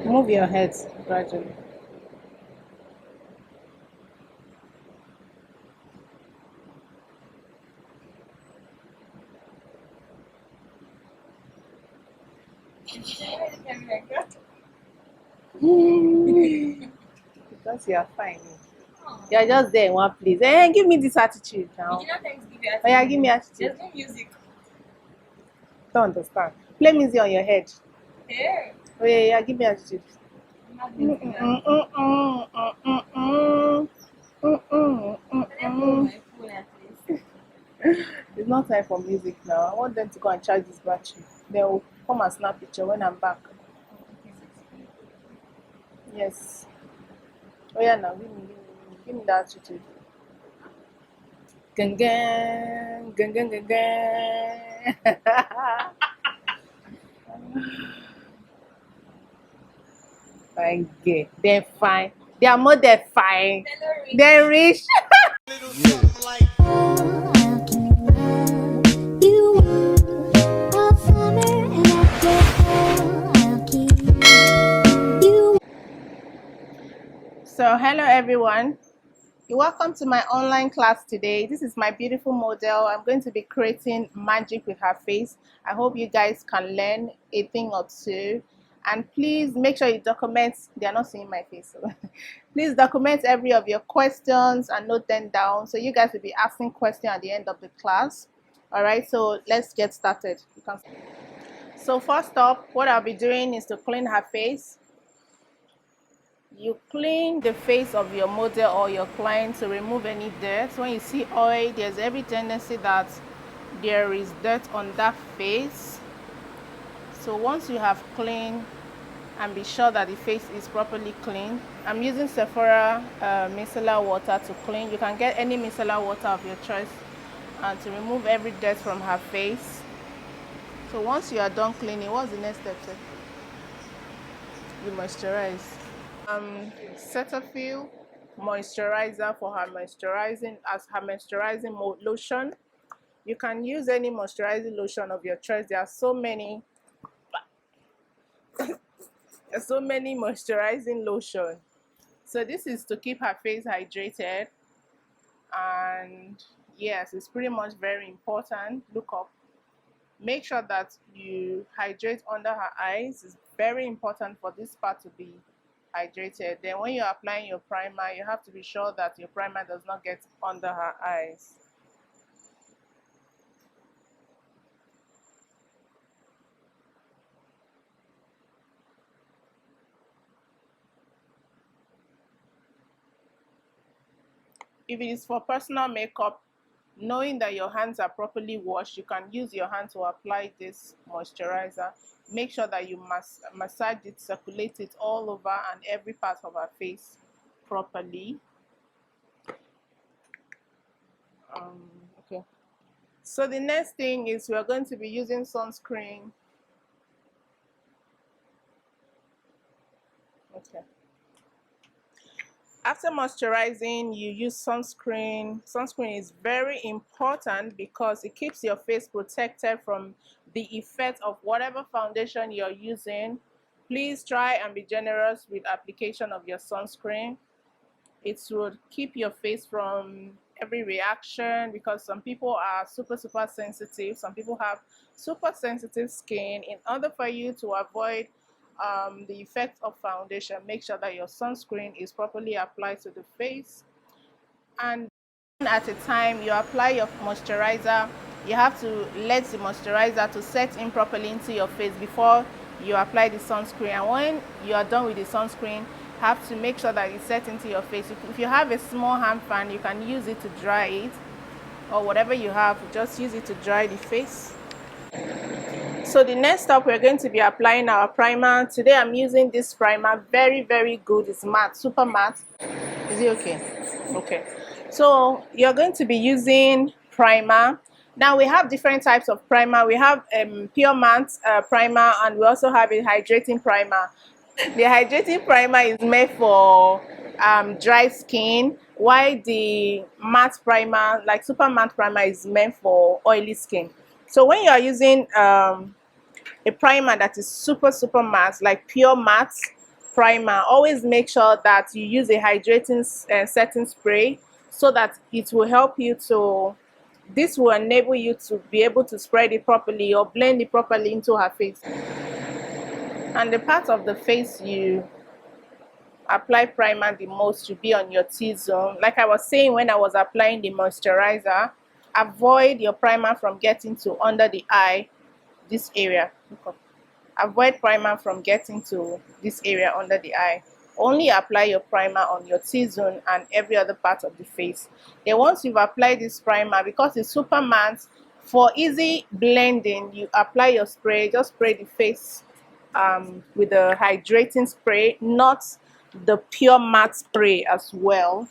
Move your head gradually. Because you are fine. You are just there in one place. Hey, give me this attitude now. Oh, yeah, give me attitude. There's no music. Don't understand. Play music on your head. Here. Oh, yeah, yeah, give me attitude. I'm not going to do that. Can I put my phone at least? It's not time for music now. I want them to go and charge this battery. They will come and snap picture when I'm back. Yes. Oh yeah, now give me that attitude. Gang gang gang gang gang gang. Fine, gay. They're fine. They are more than fine. They're rich. So hello everyone. You're welcome to my online class today. This is my beautiful model. I'm going to be creating magic with her face. I hope you guys can learn a thing or two. And please make sure you document. They are not seeing my face. So please document every of your questions and note them down. So you guys will be asking questions at the end of the class. All right, so let's get started. So first up, what I'll be doing is to clean her face. You clean the face of your model or your client to remove any dirt. When you see oil, there's every tendency that there is dirt on that face. So once you have cleaned and be sure that the face is properly clean, I'm using Sephora micellar water to clean. You can get any micellar water of your choice and to remove every dirt from her face. So once you are done cleaning, what's the next step? You moisturize. Cetaphil moisturizer for her moisturizing lotion. You can use any moisturizing lotion of your choice. There are so many moisturizing lotion. So this is to keep her face hydrated, and yes, it's pretty much very important. Look up, make sure that you hydrate under her eyes. It's very important for this part to be hydrated. Then when you're applying your primer, you have to be sure that your primer does not get under her eyes. If it is for personal makeup, knowing that your hands are properly washed, you can use your hand to apply this moisturizer. Make sure that you massage it, circulate it all over and every part of her face properly. Okay. So the next thing is we're going to be using sunscreen. Okay. After moisturizing, you use sunscreen. Sunscreen is very important because it keeps your face protected from the effect of whatever foundation you're using. Please try and be generous with application of your sunscreen. It would keep your face from every reaction, because some people are super sensitive. Some people have super sensitive skin. In order for you to avoid the effect of foundation, make sure that your sunscreen is properly applied to the face. And at a time you apply your moisturizer, you have to let the moisturizer to set in properly into your face before you apply the sunscreen. And when you are done with the sunscreen, have to make sure that it's set into your face. If you have a small hand fan, you can use it to dry it, or whatever you have, just use it to dry the face. So the next step, we're going to be applying our primer. Today I'm using this primer, very good. It's matte, super matte. Is it okay? Okay. So you're going to be using primer. Now we have different types of primer. We have pure matte primer, and we also have a hydrating primer. The hydrating primer is made for dry skin, while the matte primer, like super matte primer, is meant for oily skin. So when you are using a primer that is super matte, like pure matte, primer, always make sure that you use a hydrating setting spray so that it will help you to, this will enable you to be able to spread it properly or blend it properly into her face. And the part of the face you apply primer the most should be on your T-zone. Like I was saying when I was applying the moisturizer, avoid your primer from getting to under the eye, this area. Avoid primer from getting to this area under the eye. Only apply your primer on your T-zone and every other part of the face. Then once you've applied this primer, because it's super matte, for easy blending, you apply your spray, just spray the face with a hydrating spray, not the pure matte spray as well.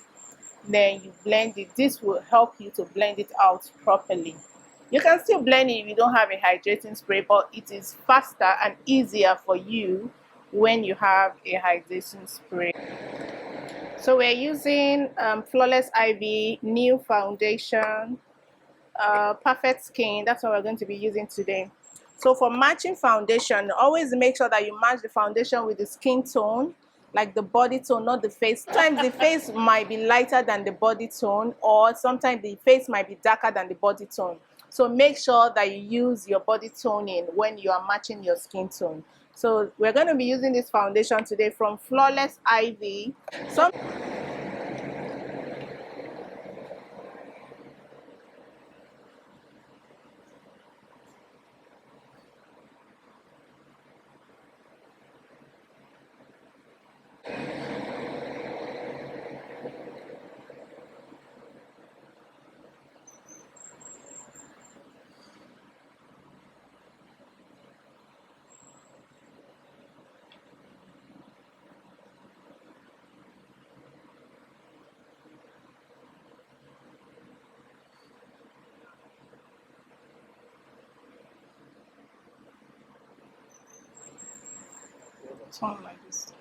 Then you blend it. This will help you to blend it out properly. You can still blend it if you don't have a hydrating spray, but it is faster and easier for you when you have a hydrating spray. So we're using Flawless Ivy New Foundation, Perfect Skin. That's what we're going to be using today. So for matching foundation, always make sure that you match the foundation with the skin tone, like the body tone, not the face. Sometimes the face might be lighter than the body tone, or sometimes the face might be darker than the body tone. So make sure that you use your body toning when you are matching your skin tone. So we're going to be using this foundation today from Flawless Ivy. Tone like this.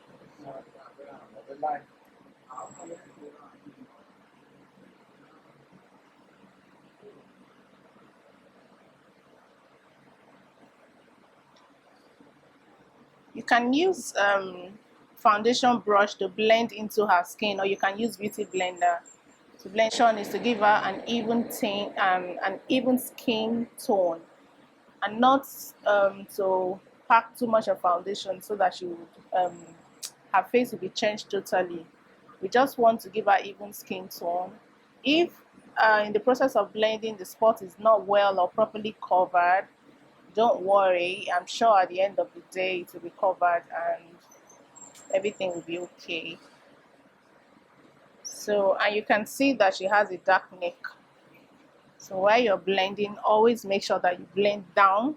You can use foundation brush to blend into her skin, or you can use beauty blender to blend. Is to give her an even skin tone, and not to pack too much of foundation so that she would her face will be changed totally. We just want to give her even skin tone. If in the process of blending the spot is not well or properly covered, don't worry, I'm sure at the end of the day it will be covered and everything will be okay. So, and you can see that she has a dark neck. So while you're blending, always make sure that you blend down,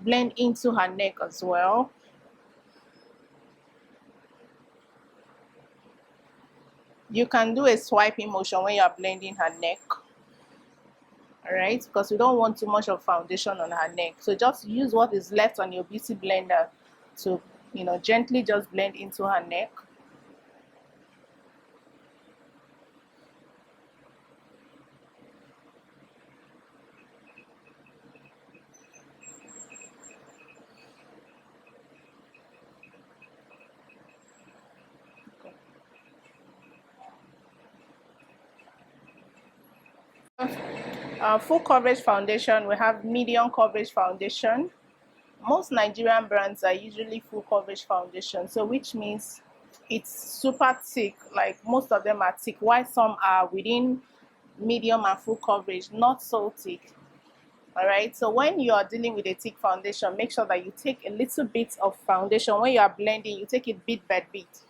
blend into her neck as well. You can do a swiping motion when you're blending her neck. Alright, because we don't want too much of foundation on her neck. So just use what is left on your beauty blender to, gently just blend into her neck. Full coverage foundation, we have medium coverage foundation. Most Nigerian brands are usually full coverage foundation, so which means it's super thick. Like most of them are thick, while some are within medium and full coverage, not so thick. All right, so when you are dealing with a thick foundation, make sure that you take a little bit of foundation. When you are blending, you take it bit by bit,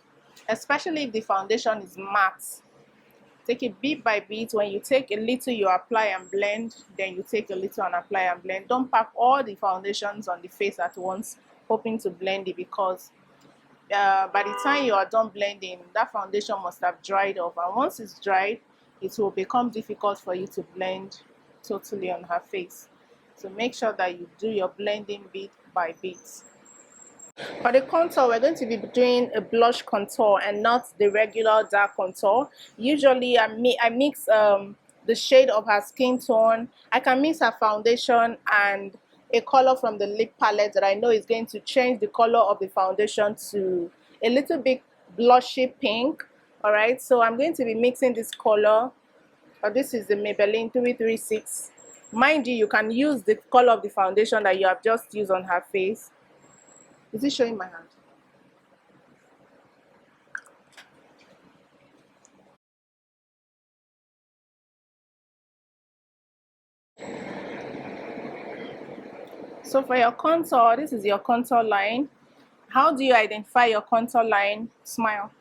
especially if the foundation is matte. Take it bit by bit. When you take a little, you apply and blend, then you take a little and apply and blend. Don't pack all the foundations on the face at once hoping to blend it, because by the time you are done blending, that foundation must have dried off, and once it's dried, it will become difficult for you to blend totally on her face. So make sure that you do your blending bit by bit. For the contour, we're going to be doing a blush contour and not the regular dark contour. Usually I mix the shade of her skin tone. I can mix her foundation and a color from the lip palette that I know is going to change the color of the foundation to a little bit blushy pink. All right, so I'm going to be mixing this color. This is the Maybelline 336. Mind you, you can use the color of the foundation that you have just used on her face. Is it showing my hand? So for your contour, this is your contour line. How do you identify your contour line? Smile.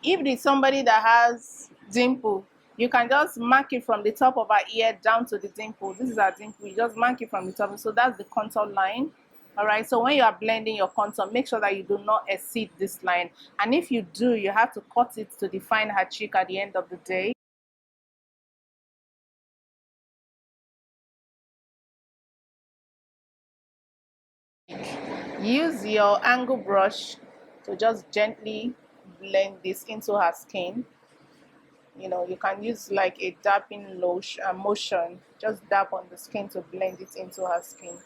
If it's somebody that has dimple, you can just mark it from the top of her ear down to the dimple. This is her dimple. You just mark it from the top. So that's the contour line. All right. So when you are blending your contour, make sure that you do not exceed this line. And if you do, you have to cut it to define her cheek at the end of the day. Use your angle brush to just gently blend this into her skin. You know, you can use like a dabbing lotion motion, just dab on the skin to blend it into her skin.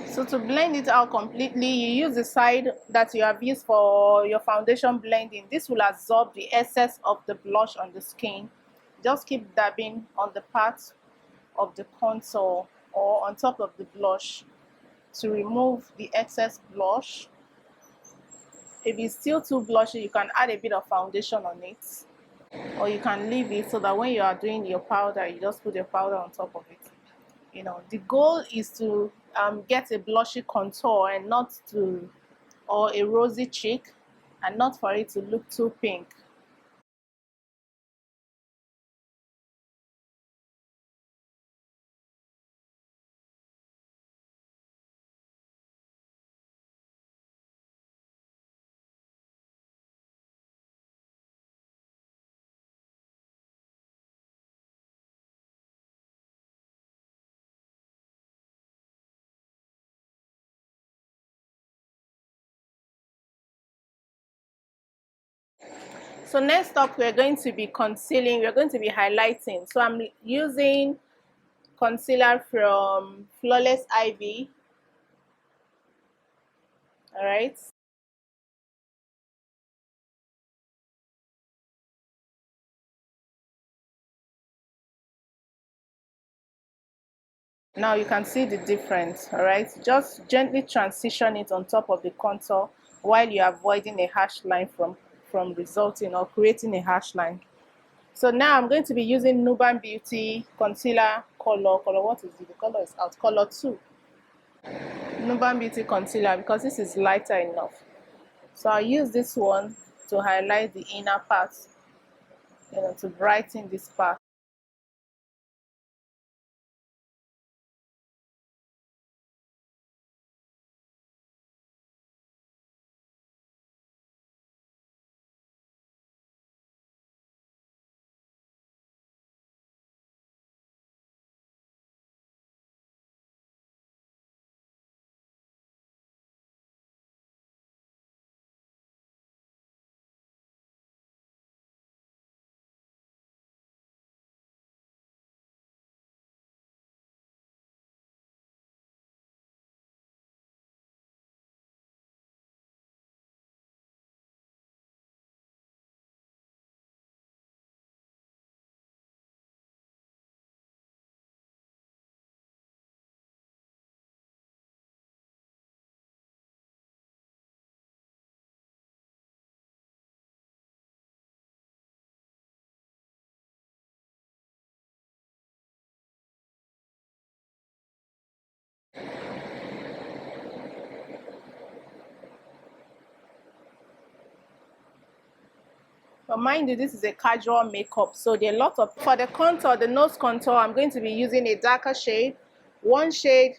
So to blend it out completely, you use the side that you have used for your foundation blending. This will absorb the excess of the blush on the skin. Just keep dabbing on the part of the contour or on top of the blush to remove the excess blush. If it's still too blushy, you can add a bit of foundation on it, or you can leave it so that when you are doing your powder, you just put your powder on top of it. You know, the goal is to get a blushy contour and not to, or a rosy cheek, and not for it to look too pink. So next up, we're going to be concealing, we're going to be highlighting. So I'm using concealer from Flawless Ivy. All right. Now you can see the difference. All right, just gently transition it on top of the contour while you're avoiding a harsh line from resulting or creating a harsh line. So now I'm going to be using Nuban Beauty concealer color. What is it? The color is out. Color 2. Nuban Beauty concealer, because this is lighter enough. So I'll use this one to highlight the inner part, you know, to brighten this part. But mind you, this is a casual makeup, so there are lots of. For the contour, the nose contour, I'm going to be using a darker shade, one shade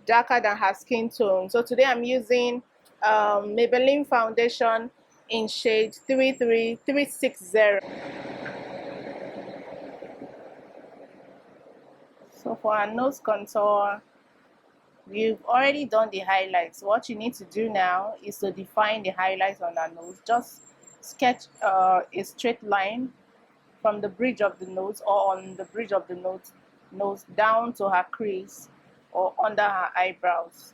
darker than her skin tone. So today I'm using Maybelline foundation in shade 33360. So for our nose contour, we've already done the highlights. What you need to do now is to define the highlights on our nose. Just sketch a straight line from the bridge of the nose, or on the bridge of the nose down to her crease or under her eyebrows.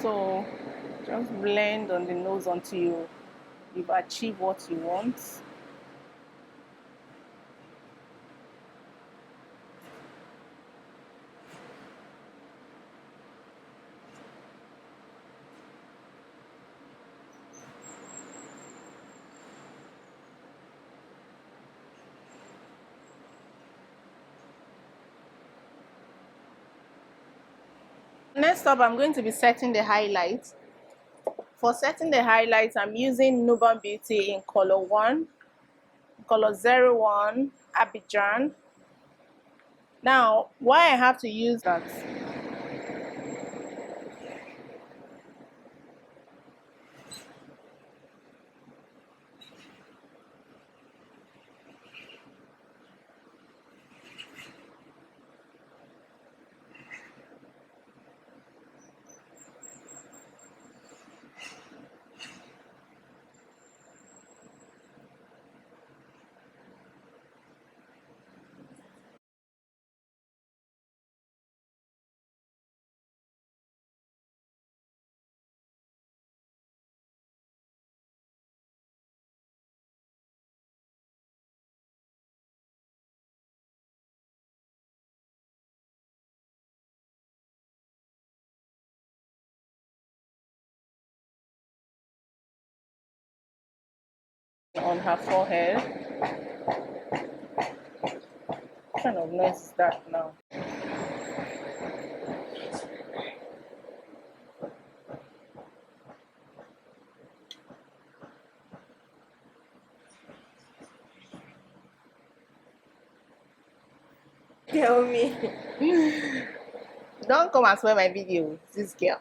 So just blend on the nose until you've achieved what you want. Next up, I'm going to be setting the highlights. For setting the highlights, I'm using Nuban Beauty in color 1, color 01, Abidjan. Now, why I have to use that? On her forehead. What kind of noise is that now? Tell me. Don't come and spoil my video, this girl.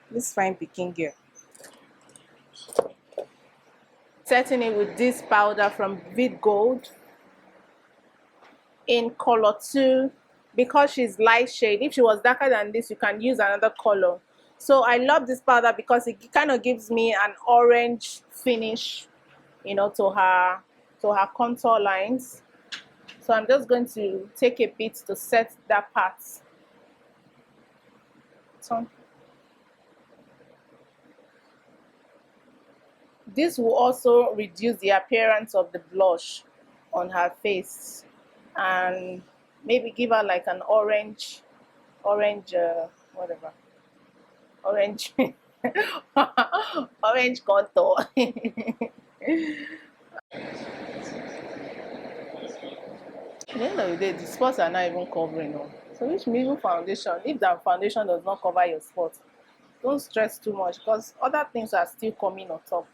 This fine Peking girl. Setting it with this powder from Vid Gold in color 2, because she's light shade. If she was darker than this, you can use another color. So I love this powder because it kind of gives me an orange finish, you know, to her contour lines. So I'm just going to take a bit to set that part. So this will also reduce the appearance of the blush on her face, and maybe give her like an orange whatever, orange orange contour. At the end of the day, the spots are not even covering up. So which means foundation, if that foundation does not cover your spot, don't stress too much because other things are still coming on top.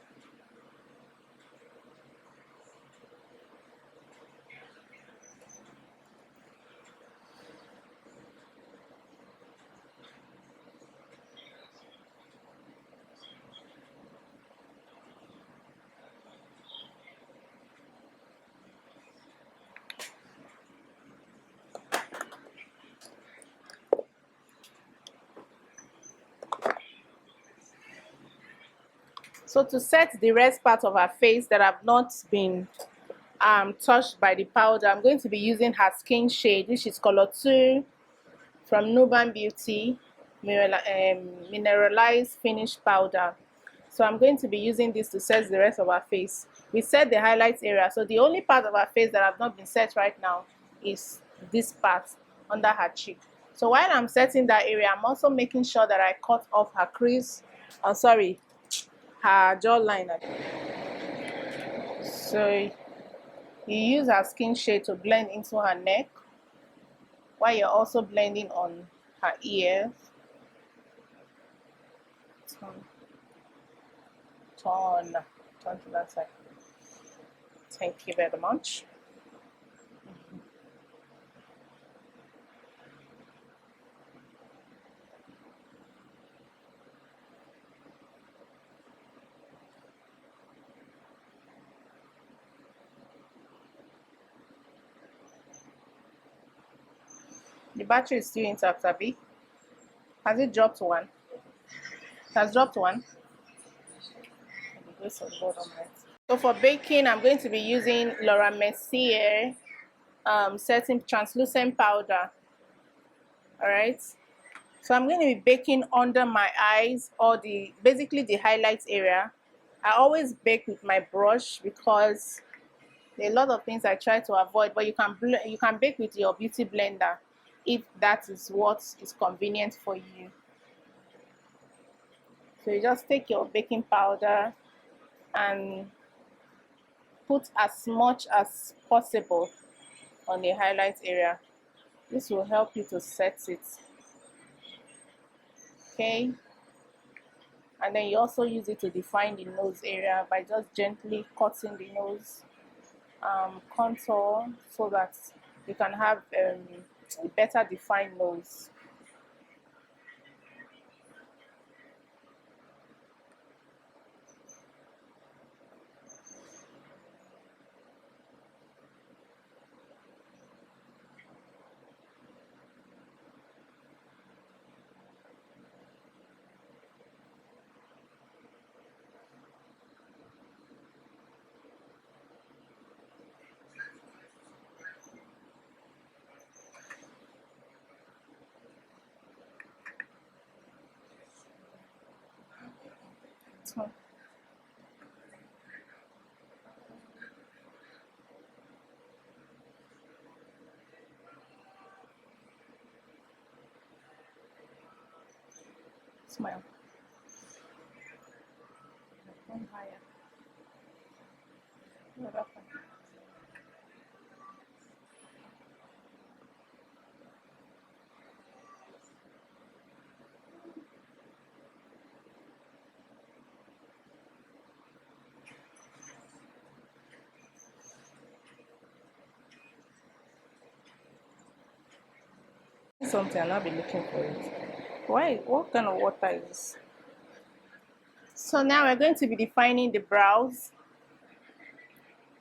So to set the rest part of her face that have not been touched by the powder, I'm going to be using her skin shade, which is color 2 from Nuban Beauty, mineralized finish powder. So I'm going to be using this to set the rest of our face. We set the highlights area, so the only part of our face that have not been set right now is this part under her cheek. So while I'm setting that area, I'm also making sure that I cut off her crease, her jawline. So you use her skin shade to blend into her neck while you're also blending on her ears. Turn to that side. Thank you very much. The battery is still intact, Abby. Has it dropped one? It has dropped one. So for baking, I'm going to be using Laura Mercier setting translucent powder. All right. So I'm going to be baking under my eyes, or basically the highlights area. I always bake with my brush because there are a lot of things I try to avoid, but you can bake with your beauty blender if that is what is convenient for you. So you just take your baking powder and put as much as possible on the highlight area. This will help you to set it. Okay, and then you also use it to define the nose area by just gently cutting the nose contour so that you can have a better defined nose. So, smile. One higher. No, that's fine. Something I'll not be looking for it. Why? What kind of water is this? So now we're going to be defining the brows.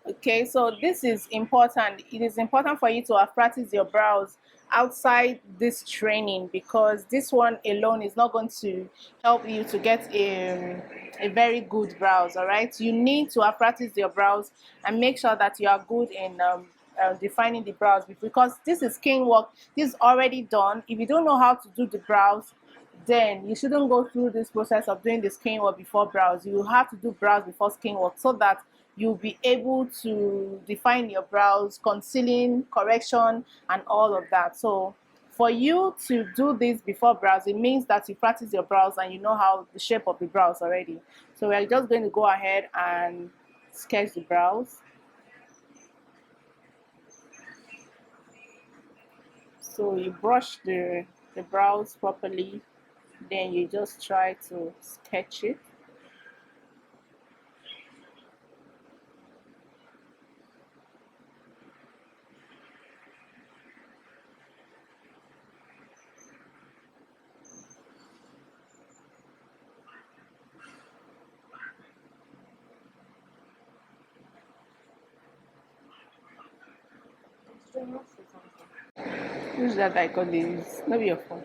Okay, so this is important. It is important for you to have practiced your brows outside this training, because this one alone is not going to help you to get a very good brows. All right, you need to have practiced your brows and make sure that you are good in defining the brows, because this is skin work. This is already done. If you don't know how to do the brows, then you shouldn't go through this process of doing the skin work before brows. You have to do brows before skin work so that you'll be able to define your brows, concealing, correction, and all of that. So for you to do this before brows, it means that you practice your brows and you know how the shape of the brows already. So we're just going to go ahead and sketch the brows. So you brush the brows properly, then you just try to sketch it. Use that I got this. No be your phone.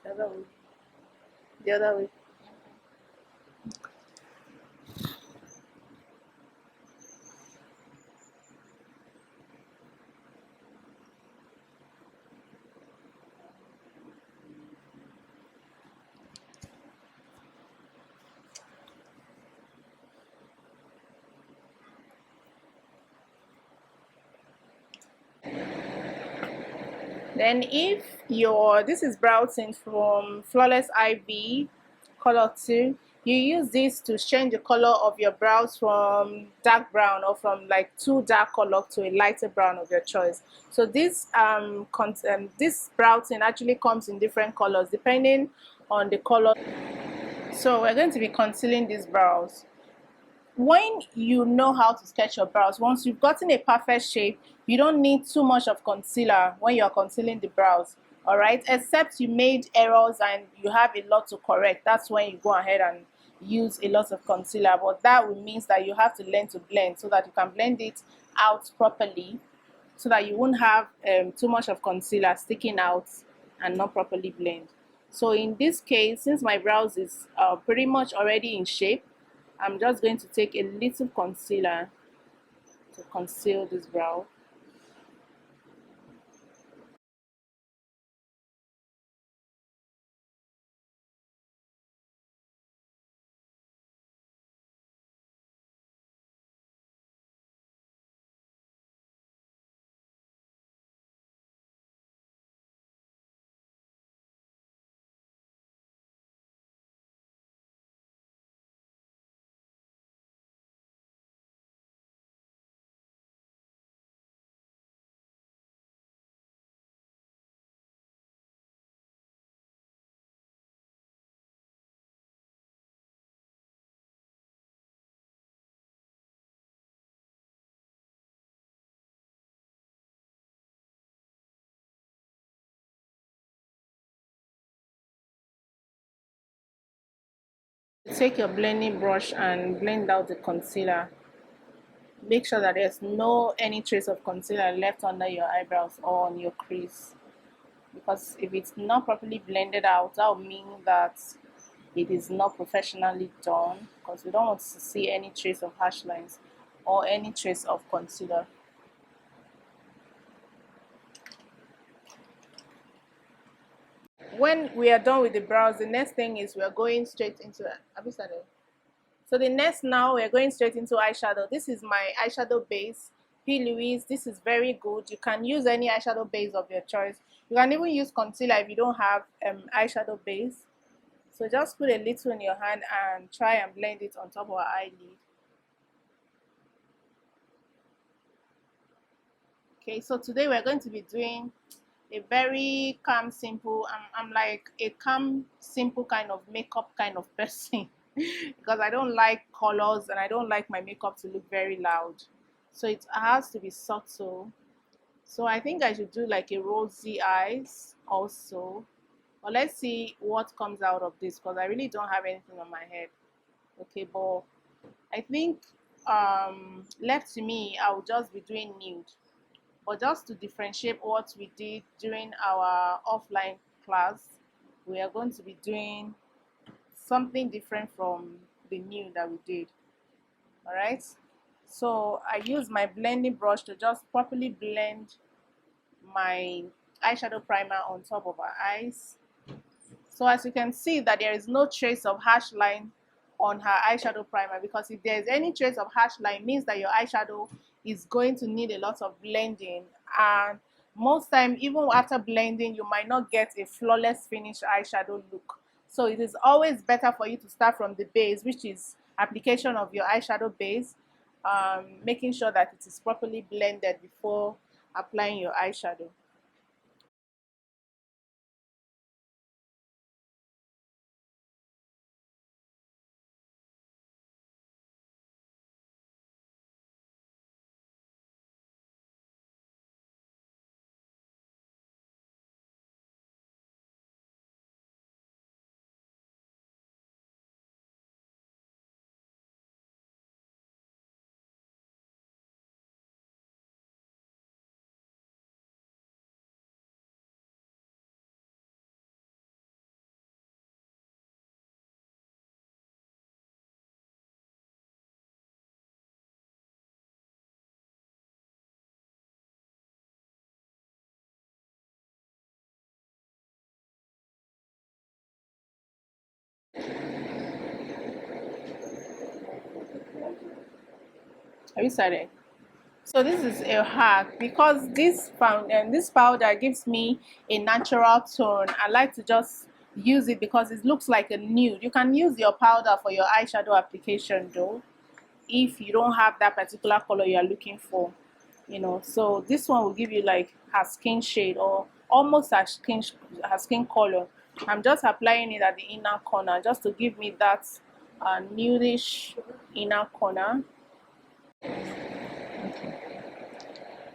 The other way. The other way. Then if your this is brow tint from Flawless IV color 2, you use this to change the color of your brows from dark brown or from like too dark color to a lighter brown of your choice. So this brow tint actually comes in different colors depending on the color. So we're going to be concealing these brows. When you know how to sketch your brows, once you've gotten a perfect shape, you don't need too much of concealer when you're concealing the brows. All right, except you made errors and you have a lot to correct. That's when you go ahead and use a lot of concealer. But that will means that you have to learn to blend so that you can blend it out properly, so that you won't have too much of concealer sticking out and not properly blend. So in this case, since my brows is pretty much already in shape, I'm just going to take a little concealer to conceal this brow. Take your blending brush and blend out the concealer. Make sure that there's no any trace of concealer left under your eyebrows or on your crease, because if it's not properly blended out, that will mean that it is not professionally done, because we don't want to see any trace of harsh lines or any trace of concealer. When we are done with the brows, the next thing is we are going straight into it. So the next, now we're going straight into eyeshadow. This is my eyeshadow base, P. Louise. This is very good. You can use any eyeshadow base of your choice. You can even use concealer if you don't have eyeshadow base. So just put a little in your hand and try and blend it on top of our eyelid. Okay, so today we're going to be doing a very calm, simple. I'm like a calm, simple kind of makeup kind of person because I don't like colors and I don't like my makeup to look very loud. So it has to be subtle. So I think I should do like a rosy eyes also. But let's see what comes out of this, because I really don't have anything on my head. Okay, but I think left to me, I will just be doing nude. But just to differentiate what we did during our offline class, we are going to be doing something different from the nude that we did. All right, so I use my blending brush to just properly blend my eyeshadow primer on top of our eyes. So as you can see that there is no trace of harsh line on her eyeshadow primer, because if there's any trace of harsh line, it means that your eyeshadow is going to need a lot of blending, and most time even after blending you might not get a flawless finished eyeshadow look. So it is always better for you to start from the base, which is application of your eyeshadow base, making sure that it is properly blended before applying your eyeshadow. Have you started? So this is a hack, because this powder gives me a natural tone. I like to just use it because it looks like a nude. You can use your powder for your eyeshadow application though, if you don't have that particular color you are looking for. So this one will give you like her skin shade, or almost her skin color. I'm just applying it at the inner corner just to give me that nudish inner corner.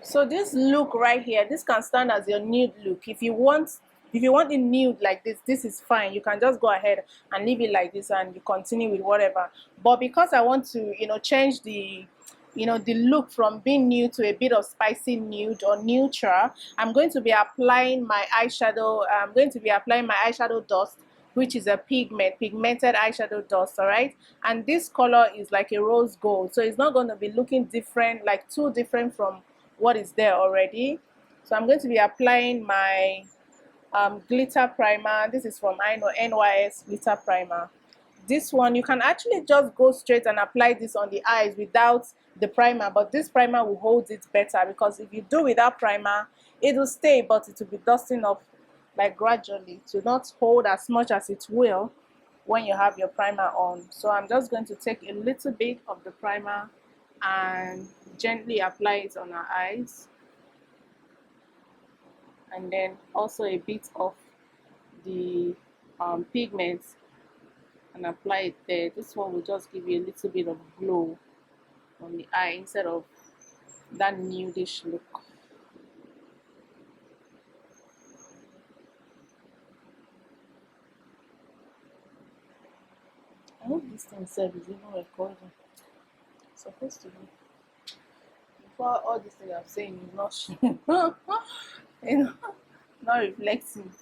So this look right here, this can stand as your nude look. If you want it nude like this is fine. You can just go ahead and leave it like this and you continue with whatever. But because I want to, change the look from being nude to a bit of spicy nude or neutral, I'm going to be applying my eyeshadow. I'm going to be applying my eyeshadow dust, which is a pigmented eyeshadow dust. All right, and this color is like a rose gold, so it's not going to be looking different, like too different from what is there already. So I'm going to be applying my glitter primer. This is from NYS glitter primer. This one, you can actually just go straight and apply this on the eyes without the primer, but this primer will hold it better, because if you do without primer, it will stay, but it will be dusting up like gradually. To not hold as much as it will when you have your primer on. So I'm just going to take a little bit of the primer and gently apply it on our eyes, and then also a bit of the pigment, and apply it there. This one will just give you a little bit of glow on the eye instead of that nudish look. I hope this thing itself is even recording. It's supposed to be. Before all this thing I'm saying is not showing. You know, not reflecting.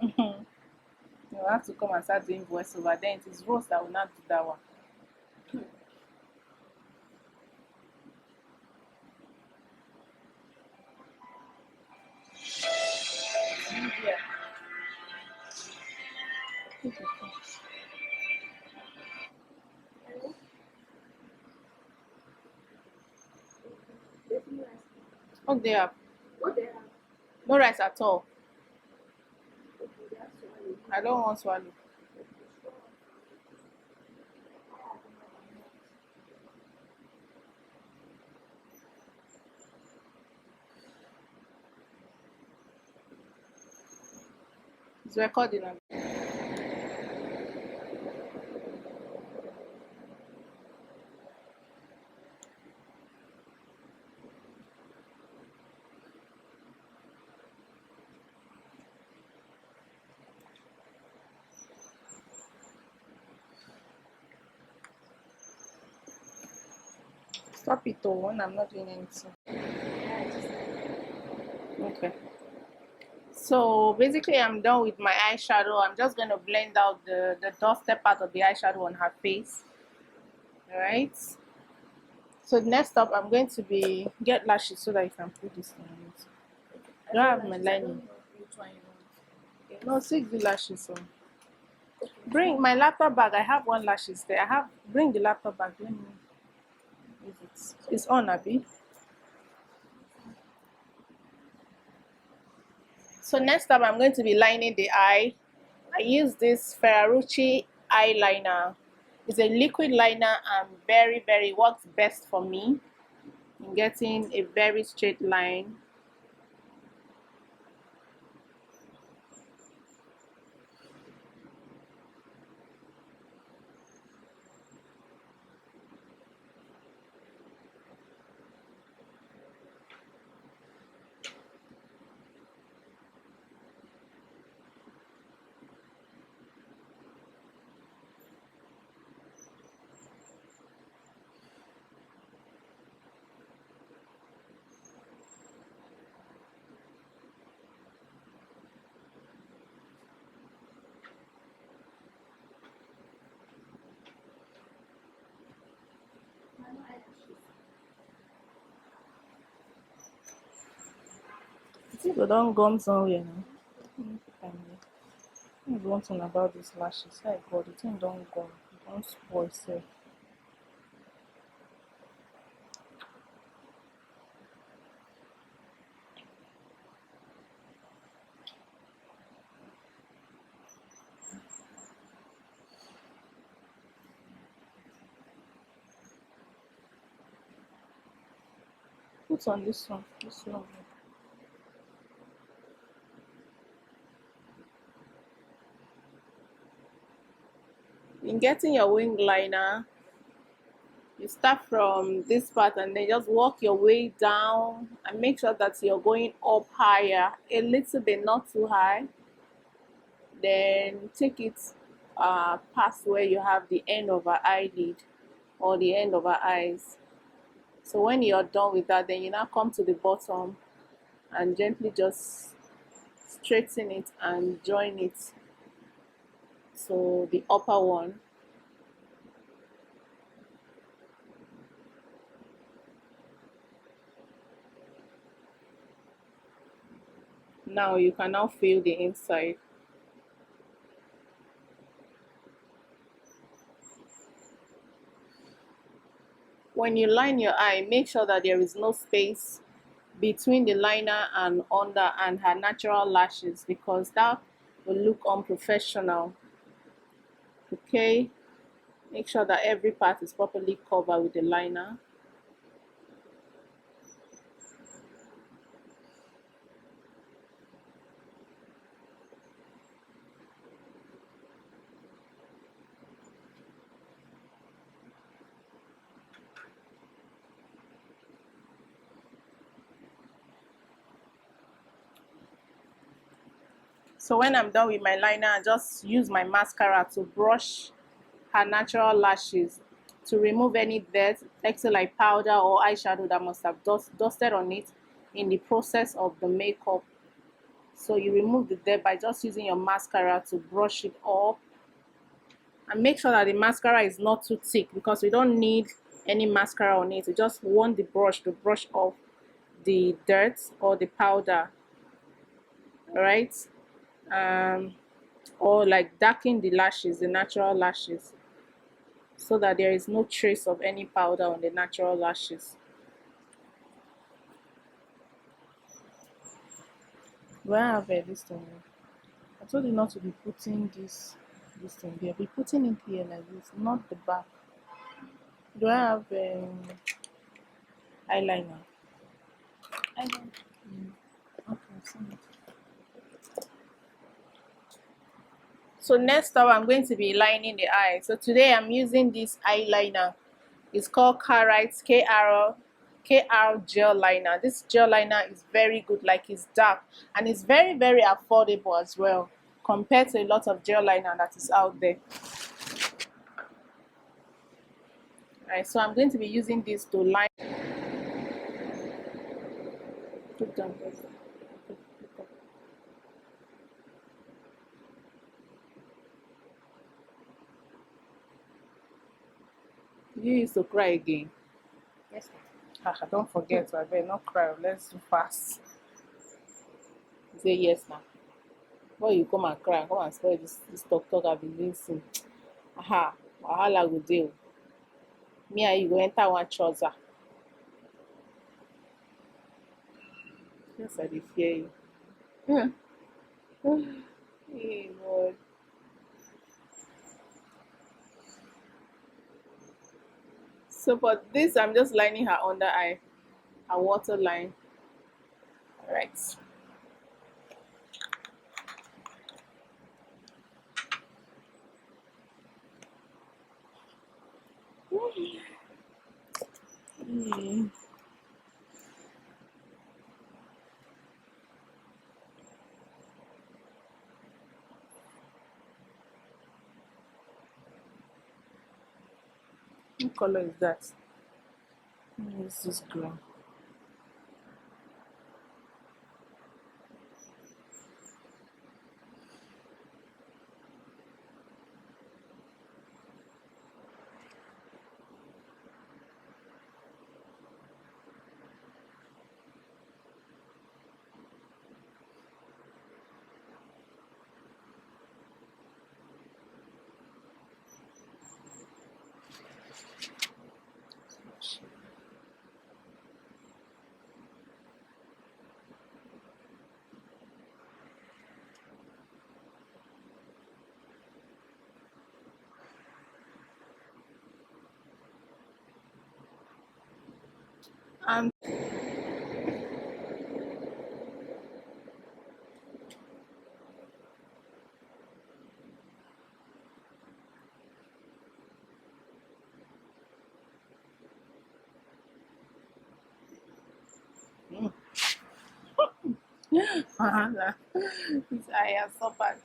You have to come and start doing voiceover. Then it is Rose that will not do that one. Yeah. What they have? No rice at all. I don't want swallow. It's recording. Stop it though when I'm not doing anything. Okay. So basically I'm done with my eyeshadow. I'm just going to blend out the dusted part of the eyeshadow on her face. Alright. So next up I'm going to be get lashes so that I can put this on it. I don't have my lining. No, 6 lashes on. Bring my laptop bag. I have one lashes there. Bring the laptop bag. Let me use it. It's on, Abby. So next up I'm going to be lining the eye. I use this Ferrucci eyeliner. It's a liquid liner and very works best for me in getting a very straight line. I think we don't gum somewhere now. I one thing about these lashes. Oh God, the thing don't gum. It don't spoil self. Put on this one. This one. In getting your wing liner, you start from this part and then just work your way down and make sure that you're going up higher a little bit, not too high. Then take it past where you have the end of our eyelid or the end of our eyes. So when you're done with that, then you now come to the bottom and gently just straighten it and join it to the upper one. Now you can now feel the inside. When you line your eye, make sure that there is no space between the liner and under and her natural lashes, because that will look unprofessional. Okay, make sure that every part is properly covered with the liner. So when I'm done with my liner, I just use my mascara to brush her natural lashes to remove any dirt, extra like powder or eyeshadow that must have dusted on it in the process of the makeup. So you remove the dirt by just using your mascara to brush it up, and make sure that the mascara is not too thick because we don't need any mascara on it. We just want the brush to brush off the dirt or the powder, right? Or like darken the lashes, the natural lashes, so that there is no trace of any powder on the natural lashes. Do I have this thing? I told you not to be putting this thing there. Be putting it here like this, not the back. Do I have eyeliner? I don't. Okay, see it. So next up, I'm going to be lining the eye. So today I'm using this eyeliner. It's called Carite KR gel liner. This gel liner is very good, like it's dark, and it's very, very affordable as well compared to a lot of gel liner that is out there. Alright, so I'm going to be using this to line. Put down this. You used to cry again. Yes. Don't forget, so I better not cry. Let's do fast. Say yes now. Before you come and cry, come and spoil this talk I've been listening. Wahala go dey. Me and you go enter one trouser. Yes, I dey fear you. Hey, Lord. So for this, I'm just lining her under eye, her waterline. All right. Mm. What color is that? This is green. And this eye has suffered.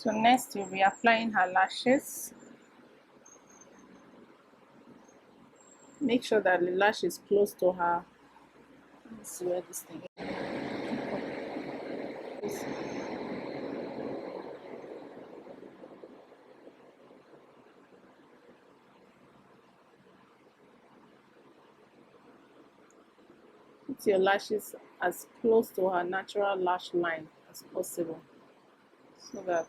So next we'll be applying her lashes. Make sure that the lash is close to her. Let me see where this thing is. Put your lashes as close to her natural lash line as possible so that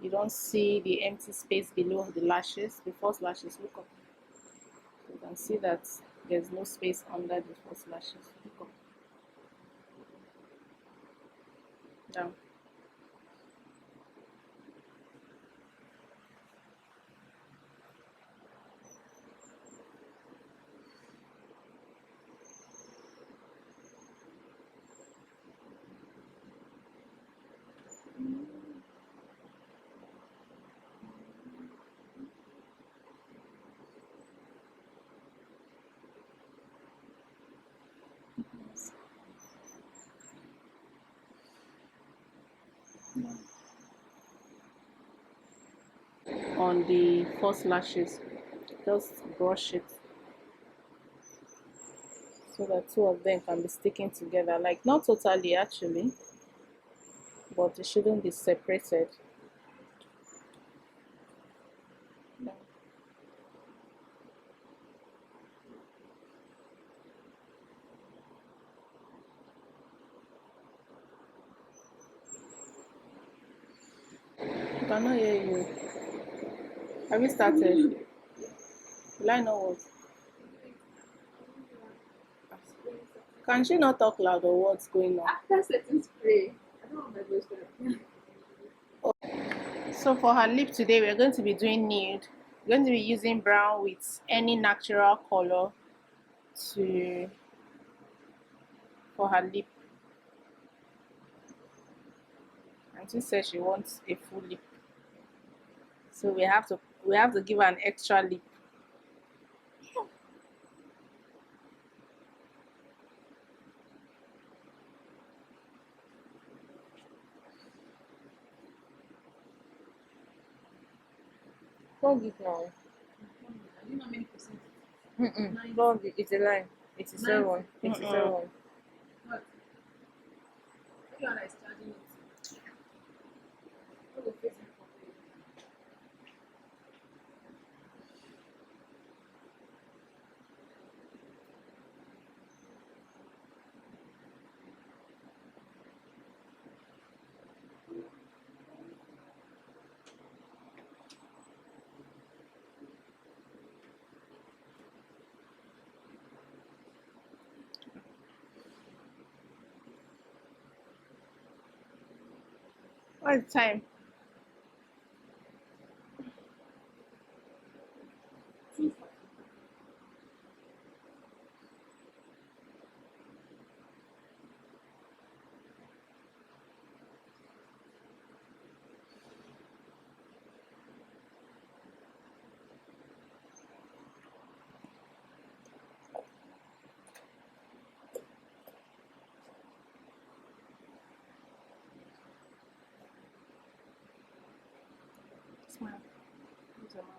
you don't see the empty space below the lashes, the false lashes. Look up. You can see that there's no space under the false lashes. Look up. Down. On the false lashes, just brush it so that two of them can be sticking together, like not totally actually, but it shouldn't be separated. I cannot hear you. Have you started? Will I know what? Can she not talk loud or what's going on? After setting spray, I don't know my voice to. So for her lip today, we're going to be doing nude. We're going to be using brown with any natural color for her lip. And she said she wants a full lip, so we have to give her an extra lip. Don't give now. I don't know how many percent. Don't give. It's a lie. 87. 87. What? Everyone is charging it. What will face it properly? What's the time? Smile. Use your mouth.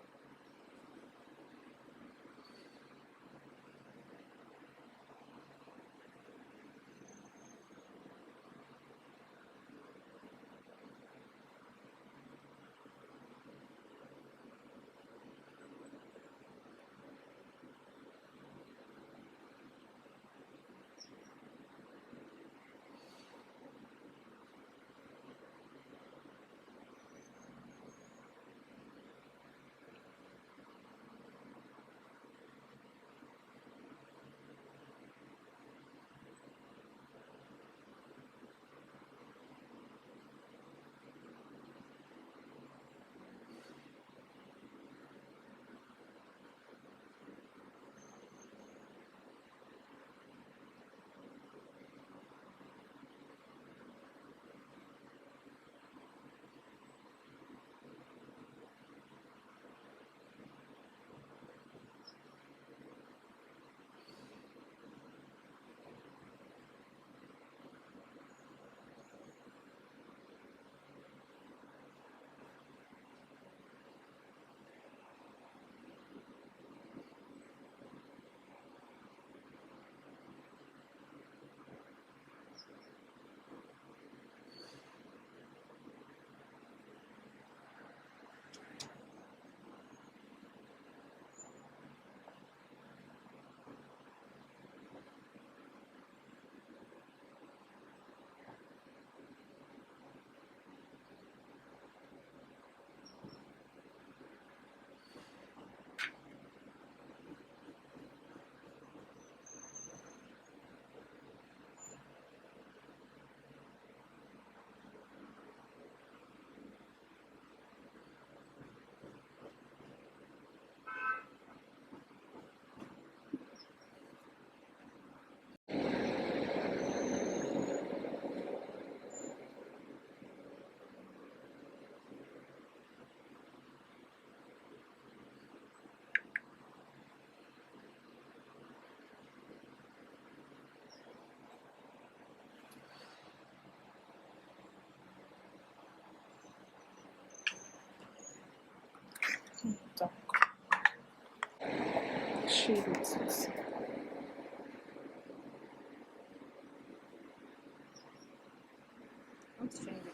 shade it is. I want to change it.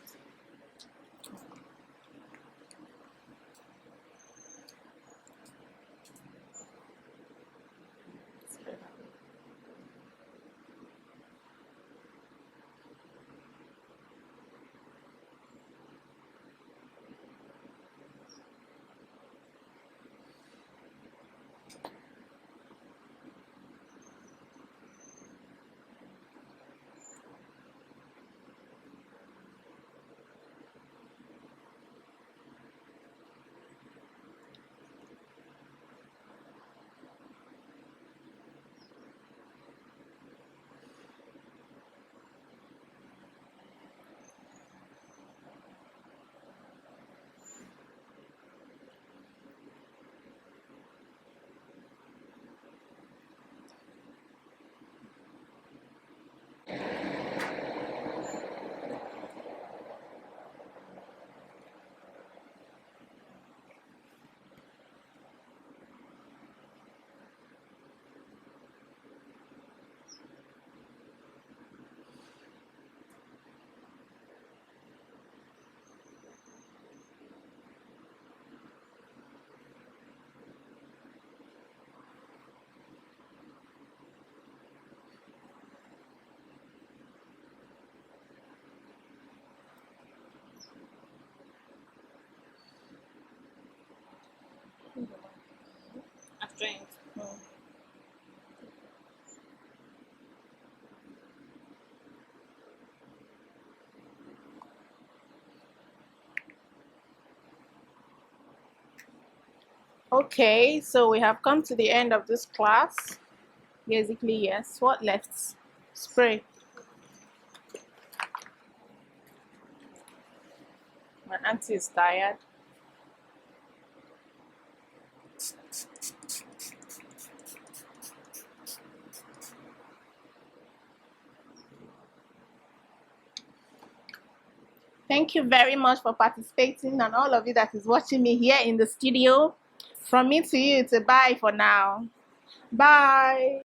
I've changed. Okay, so we have come to the end of this class. Basically, yes. What left? Spray. My auntie is tired. Thank you very much for participating, and all of you that is watching me here in the studio. From me to you, it's a bye for now. Bye.